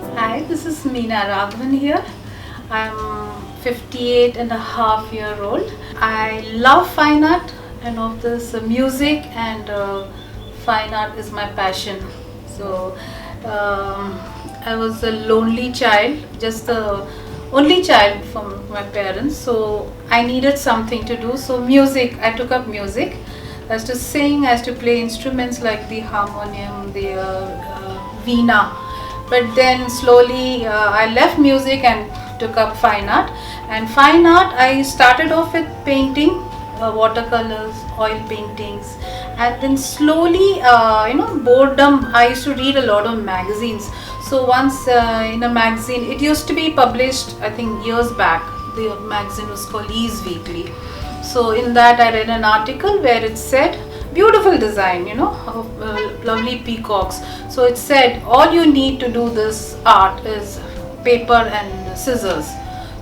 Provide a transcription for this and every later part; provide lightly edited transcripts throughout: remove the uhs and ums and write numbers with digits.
Hi, this is Meena Raghavan here. I'm 58 and a half year old. I love fine art and of this music and fine art is my passion. So um, I was a lonely child, just the only child from my parents. So I needed something to do. So music, I took up music. As to sing, as to play instruments like the harmonium, the veena. But then slowly I left music and took up fine art. And fine art, I started off with painting, watercolors, oil paintings, and then slowly, boredom. I used to read a lot of magazines. So once in a magazine, it used to be published, I think years back. The magazine was called Ease Weekly. So in that I read an article where it said beautiful design, of lovely peacocks. So it said all you need to do this art is paper and scissors.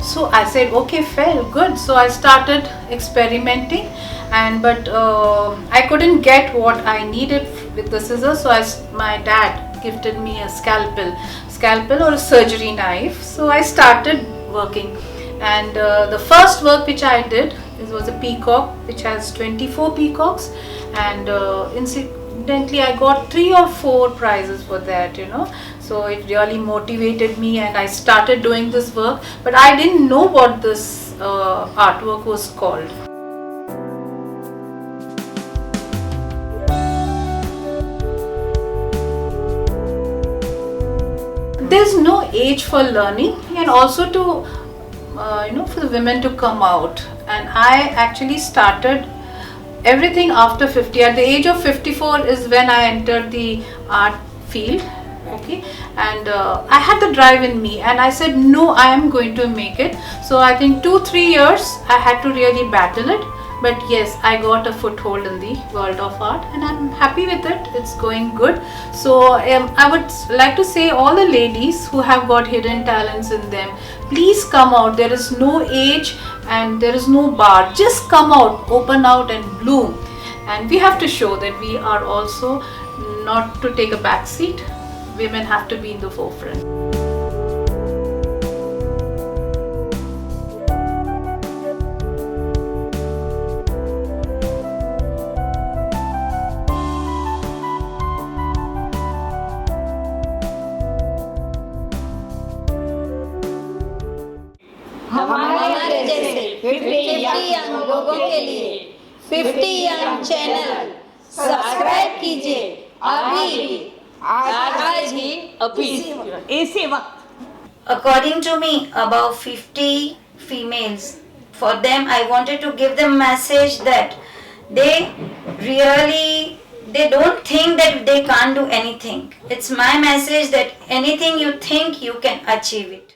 So I said okay, fair, good. So I started experimenting, and but I couldn't get what I needed with the scissors. So my dad gifted me a scalpel or a surgery knife. So I started working, and the first work which I did was a peacock which has 24 peacocks, and incidentally I got 3 or 4 prizes for that. So it really motivated me and I started doing this work, but I didn't know what this artwork was called. There's no age for learning, and also to for the women to come out. And I actually started everything after 50. At the age of 54 is when I entered the art field. Okay, and I had the drive in me, and I said no, I am going to make it. So I think 2-3 years I had to really battle it, but yes, I got a foothold in the world of art and I'm happy with it. It's going good. So I would like to say all the ladies who have got hidden talents in them, please come out. There is no age and there is no bar. Just come out, open out and bloom. And we have to show that we are also not to take a back seat. Women have to be in the forefront. हमारे जैसे 50 young लोगों के लिए 50 young channel subscribe कीजिए अभी आज ही अभी इसी वक्त. According to me, about 50 females. For them, I wanted to give them message that they don't think that they can't do anything. It's my message that anything you think, you can achieve it.